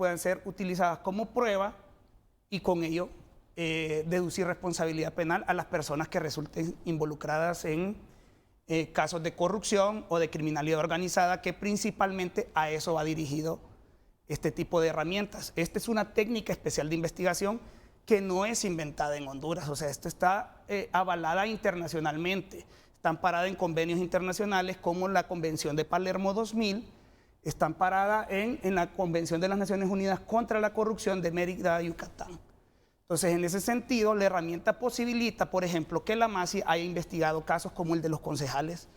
puedan ser utilizadas como prueba y con ello deducir responsabilidad penal a las personas que resulten involucradas en casos de corrupción o de criminalidad organizada, que principalmente a eso va dirigido este tipo de herramientas. Esta es una técnica especial de investigación que no es inventada en Honduras, o sea, esto está avalada internacionalmente, está amparada en convenios internacionales como la Convención de Palermo 2000, está amparada en la Convención de las Naciones Unidas contra la Corrupción de Mérida, Yucatán. Entonces, en ese sentido, la herramienta posibilita, por ejemplo, que la MASI haya investigado casos como el de los concejales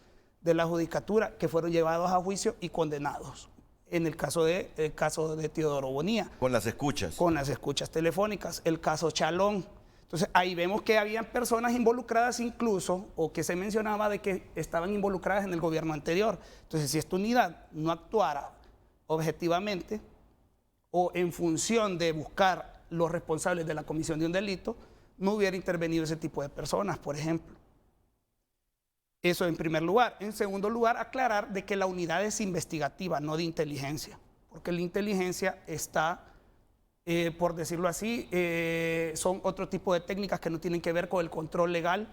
de la Judicatura, que fueron llevados a juicio y condenados. En el caso de Teodoro Bonilla. Con las escuchas. Con las escuchas telefónicas. El caso Chalón. Entonces, ahí vemos que habían personas involucradas incluso, o que se mencionaba de que estaban involucradas en el gobierno anterior. Entonces, si esta unidad no actuara objetivamente o en función de buscar los responsables de la comisión de un delito, no hubiera intervenido ese tipo de personas, por ejemplo. Eso en primer lugar. En segundo lugar, aclarar de que la unidad es investigativa, no de inteligencia, porque la inteligencia está, por decirlo así, son otro tipo de técnicas que no tienen que ver con el control legal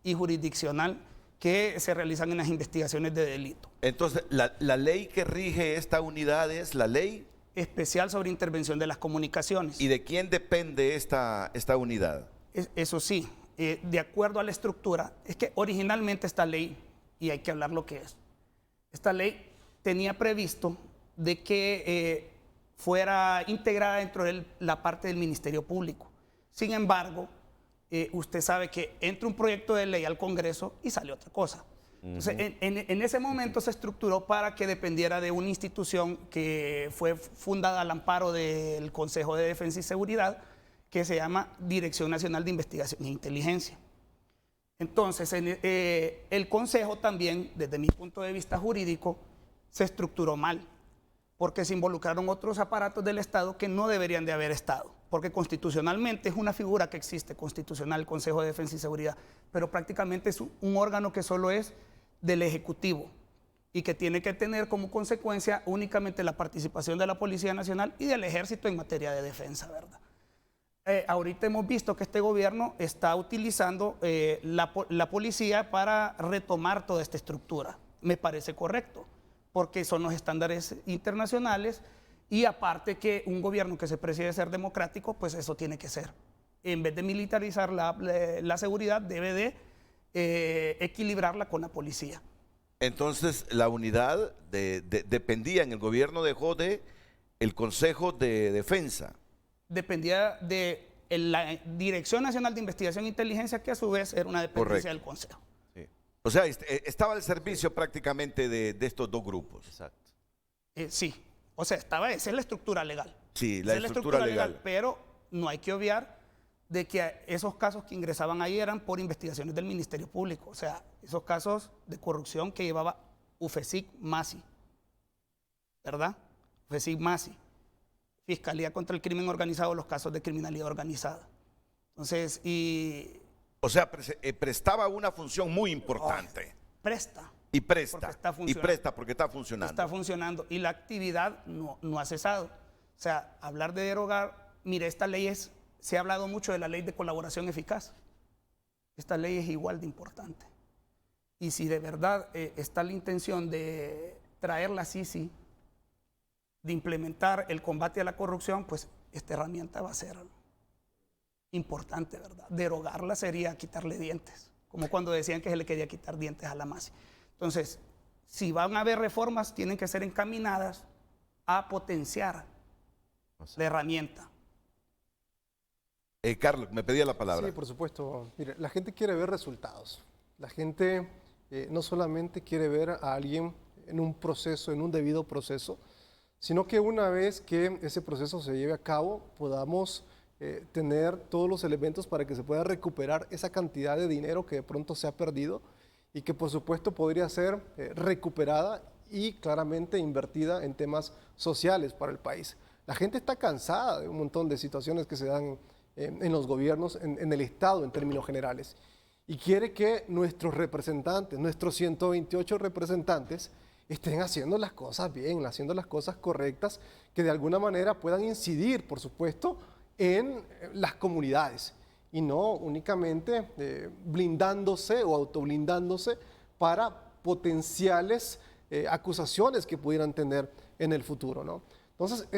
y jurisdiccional que se realizan en las investigaciones de delito. Entonces, la ley que rige esta unidad es la ley especial sobre intervención de las comunicaciones. ¿Y de quién depende esta unidad? Eso sí, de acuerdo a la estructura, es que originalmente esta ley, y hay que hablar lo que es, esta ley tenía previsto de que fuera integrada dentro de la parte del Ministerio Público. Sin embargo, usted sabe que entra un proyecto de ley al Congreso y sale otra cosa. Entonces, en ese momento se estructuró para que dependiera de una institución que fue fundada al amparo del Consejo de Defensa y Seguridad, que se llama Dirección Nacional de Investigación e Inteligencia. Entonces, el Consejo también, desde mi punto de vista jurídico, se estructuró mal, porque se involucraron otros aparatos del Estado que no deberían de haber estado, porque constitucionalmente es una figura que existe, constitucional, el Consejo de Defensa y Seguridad, pero prácticamente es un órgano que solo es del Ejecutivo y que tiene que tener como consecuencia únicamente la participación de la Policía Nacional y del Ejército en materia de defensa, ¿verdad? Ahorita hemos visto que este gobierno está utilizando la policía para retomar toda esta estructura. Me parece correcto, porque son los estándares internacionales y aparte que un gobierno que se preside de ser democrático, pues eso tiene que ser. En vez de militarizar la seguridad, debe de equilibrarla con la policía. Entonces, la unidad dependía, en el gobierno dejó de el Consejo de Defensa. Dependía de la Dirección Nacional de Investigación e Inteligencia, que a su vez era una dependencia del Consejo. Sí. O sea, estaba al servicio prácticamente de estos dos grupos. Exacto. Sí, o sea, esa es la estructura legal. Sí, la estructura legal. Pero no hay que obviar de que esos casos que ingresaban ahí eran por investigaciones del Ministerio Público. O sea, esos casos de corrupción que llevaba UFESIC-MASI, ¿verdad? UFESIC-MASI. Fiscalía contra el Crimen Organizado, los casos de criminalidad organizada. Entonces, o sea, prestaba una función muy importante. Presta. Y presta. Porque está funcionando. Y presta porque está funcionando. Está funcionando. Y la actividad no ha cesado. O sea, hablar de derogar, mire, esta ley se ha hablado mucho de la ley de colaboración eficaz. Esta ley es igual de importante. Y si de verdad está la intención de traer la CICI, de implementar el combate a la corrupción, pues esta herramienta va a ser importante, ¿verdad? Derogarla sería quitarle dientes, como cuando decían que se le quería quitar dientes a la MASI. Entonces, si van a haber reformas, tienen que ser encaminadas a potenciar la herramienta. Carlos, me pedía la palabra. Sí, por supuesto. Mire, la gente quiere ver resultados. La gente no solamente quiere ver a alguien en un proceso, en un debido proceso, sino que una vez que ese proceso se lleve a cabo, podamos tener todos los elementos para que se pueda recuperar esa cantidad de dinero que de pronto se ha perdido y que por supuesto podría ser recuperada y claramente invertida en temas sociales para el país. La gente está cansada de un montón de situaciones que se dan en los gobiernos, en el Estado en términos generales, y quiere que nuestros representantes, nuestros 128 representantes, estén haciendo las cosas bien, haciendo las cosas correctas, que de alguna manera puedan incidir, por supuesto, en las comunidades y no únicamente blindándose o autoblindándose para potenciales acusaciones que pudieran tener en el futuro, ¿no? Entonces,